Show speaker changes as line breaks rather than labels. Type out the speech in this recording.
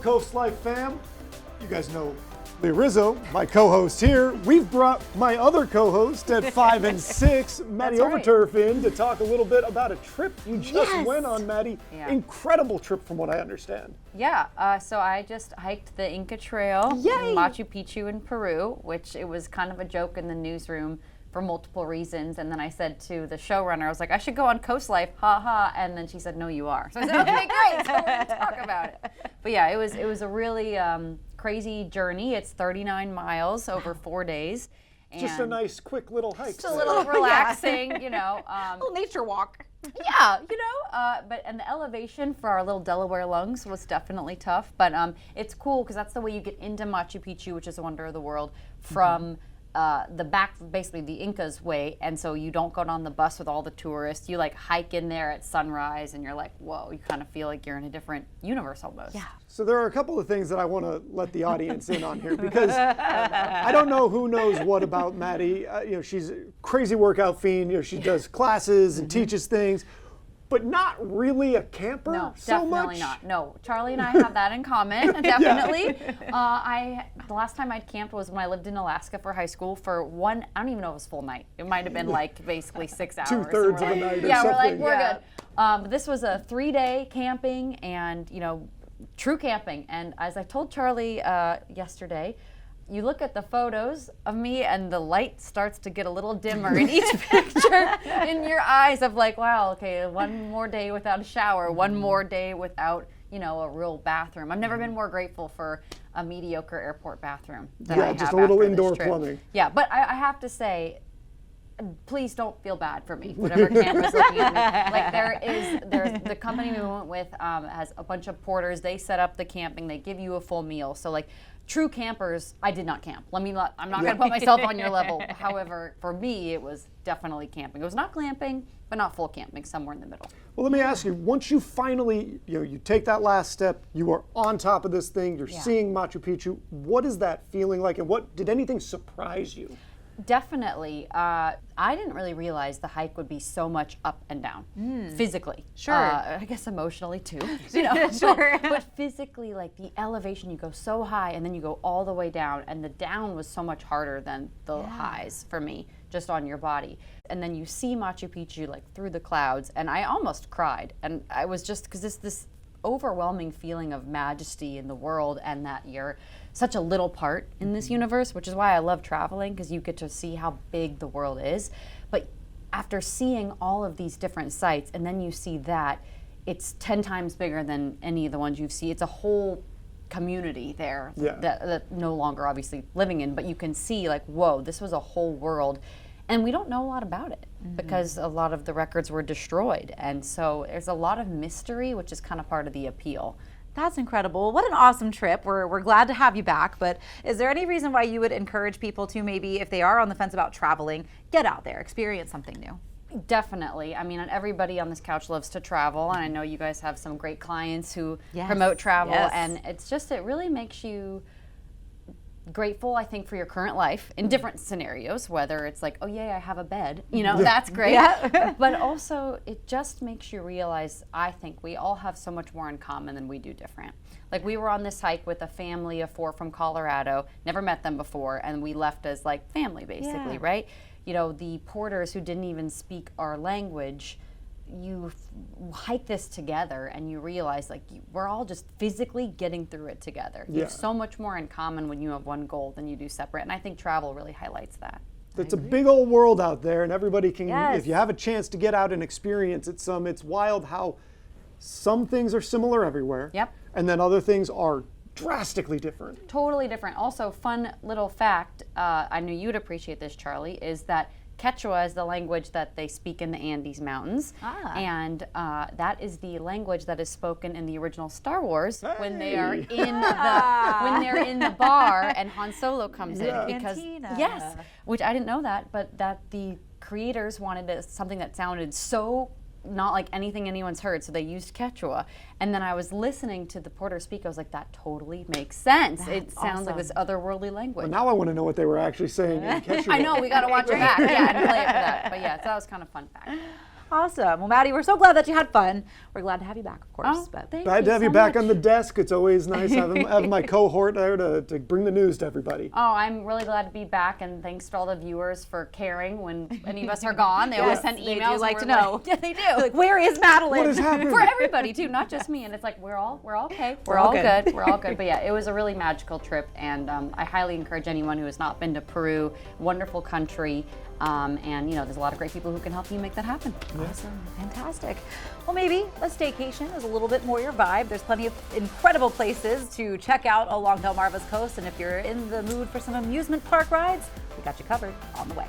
CoastLife fam. You guys know Leah Rizzo, my co-host here. We've brought my other co-host at 5 and 6, Maddie Overturf, in to talk a little bit about a trip you just went on, Maddie. Yeah. Incredible trip from what I understand.
Yeah, so I just hiked the Inca Trail in Machu Picchu in Peru, which it was kind of a joke in the newsroom for multiple reasons. And then I said to the showrunner, I was like, I should go on CoastLife, ha. And then she said, no, you are. So I said, okay, great, so we're gonna talk about it. But yeah, it was a really crazy journey. It's 39 miles over 4 days. And
just a nice, quick little hike.
Just a little relaxing, you know.
A little nature walk.
Yeah, you know, and the elevation for our little Delaware lungs was definitely tough. But it's cool because that's the way you get into Machu Picchu, which is a wonder of the world, from the back, basically the Incas way, and so you don't go on the bus with all the tourists. You like hike in there at sunrise, and you're like, whoa! You kind of feel like you're in a different universe almost.
Yeah.
So there are a couple of things that I want to let the audience in on here because I don't know who knows what about Maddie. You know, she's a crazy workout fiend. You know, she does classes and teaches things. But not really a camper.
No,
so
definitely
much.
not. No, Charlie and I have that in common, definitely. The last time I'd camped was when I lived in Alaska for high school for one, I don't even know if it was full night. It might have been like basically 6 hours.
2/3 of the night or
yeah,
something.
we're like, we're good. But this was a 3-day camping and, you know, true camping. And as I told Charlie yesterday, you look at the photos of me and the light starts to get a little dimmer in each picture in your eyes of like, wow, okay, one more day without a shower, one more day without, you know, a real bathroom. I've never been more grateful for a mediocre airport bathroom than I have
just a little
after
indoor
this trip.
plumbing.
Yeah, but I have to say, please don't feel bad for me, whatever camera's looking at me. Like there's the company we went with has a bunch of porters. They set up the camping. They give you a full meal. So like true campers, I did not camp. I'm not going to put myself on your level. However, for me, it was definitely camping. It was not glamping, but not full camping, somewhere in the middle.
Well, let me ask you, once you finally, you take that last step, you are on top of this thing, you're seeing Machu Picchu, what is that feeling like, and did anything surprise you?
Definitely. I didn't really realize the hike would be so much up and down, physically.
Sure.
I guess emotionally too. You know,
Sure.
But physically, like the elevation, you go so high and then you go all the way down, and the down was so much harder than the highs for me, just on your body. And then you see Machu Picchu like through the clouds, and I almost cried. And I was just, because this overwhelming feeling of majesty in the world, and that you're such a little part in this universe, which is why I love traveling, because you get to see how big the world is. But after seeing all of these different sites, and then you see that, it's 10 times bigger than any of the ones you've seen. It's a whole community there that no longer obviously living in, but you can see like, whoa, this was a whole world. And we don't know a lot about it because a lot of the records were destroyed. And so there's a lot of mystery, which is kind of part of the appeal.
That's incredible. What an awesome trip. We're glad to have you back, but is there any reason why you would encourage people to maybe, if they are on the fence about traveling, get out there, experience something new?
Definitely. I mean, everybody on this couch loves to travel, and I know you guys have some great clients who promote travel, and it really makes you grateful, I think, for your current life in different scenarios, whether it's like, oh yeah, I have a bed, you know, that's great. But also it just makes you realize, I think we all have so much more in common than we do different. Like we were on this hike with a family of 4 from Colorado, never met them before, and we left as like family basically, right? You know, the porters who didn't even speak our language, you hike this together and you realize like we're all just physically getting through it together. You have so much more in common when you have one goal than you do separate, and I think travel really highlights that.
It's a big old world out there, and everybody can, if you have a chance to get out and experience it it's wild how some things are similar everywhere. And then other things are drastically different.
Totally different. Also, fun little fact, I knew you'd appreciate this, Charlie, is that Quechua is the language that they speak in the Andes Mountains, and that is the language that is spoken in the original Star Wars when they are in the bar and Han Solo comes in, because which I didn't know that, but that the creators wanted something that sounded so not like anything anyone's heard, so they used Quechua. And then I was listening to the porter speak, I was like, that totally makes sense. It sounds like this otherworldly language.
Well, now I want to know what they were actually saying in Quechua.
I know, we got to watch it back, and play it for that. But yeah, so that was kind of fun fact.
Awesome. Well, Maddie, we're so glad that you had fun. We're glad to have you back, of course.
Oh,
but
thank
Glad to have
so
you back
much.
on the desk. It's always nice having my cohort there to bring the news to everybody.
Oh, I'm really glad to be back, and thanks to all the viewers for caring when any of us are gone. They always send emails.
They do
and
like
we're
to know.
yeah, they do.
Like, where is Madeleine?
What has happened?
For everybody too, not just me. And it's like we're all okay. We're
all
all
good.
good. We're all good. But yeah, it was a really magical trip, and I highly encourage anyone who has not been to Peru. Wonderful country, and you know, there's a lot of great people who can help you make that happen.
Awesome. Fantastic. Well, maybe a staycation is a little bit more your vibe. There's plenty of incredible places to check out along Delmarva's coast, and if you're in the mood for some amusement park rides, we got you covered on the way.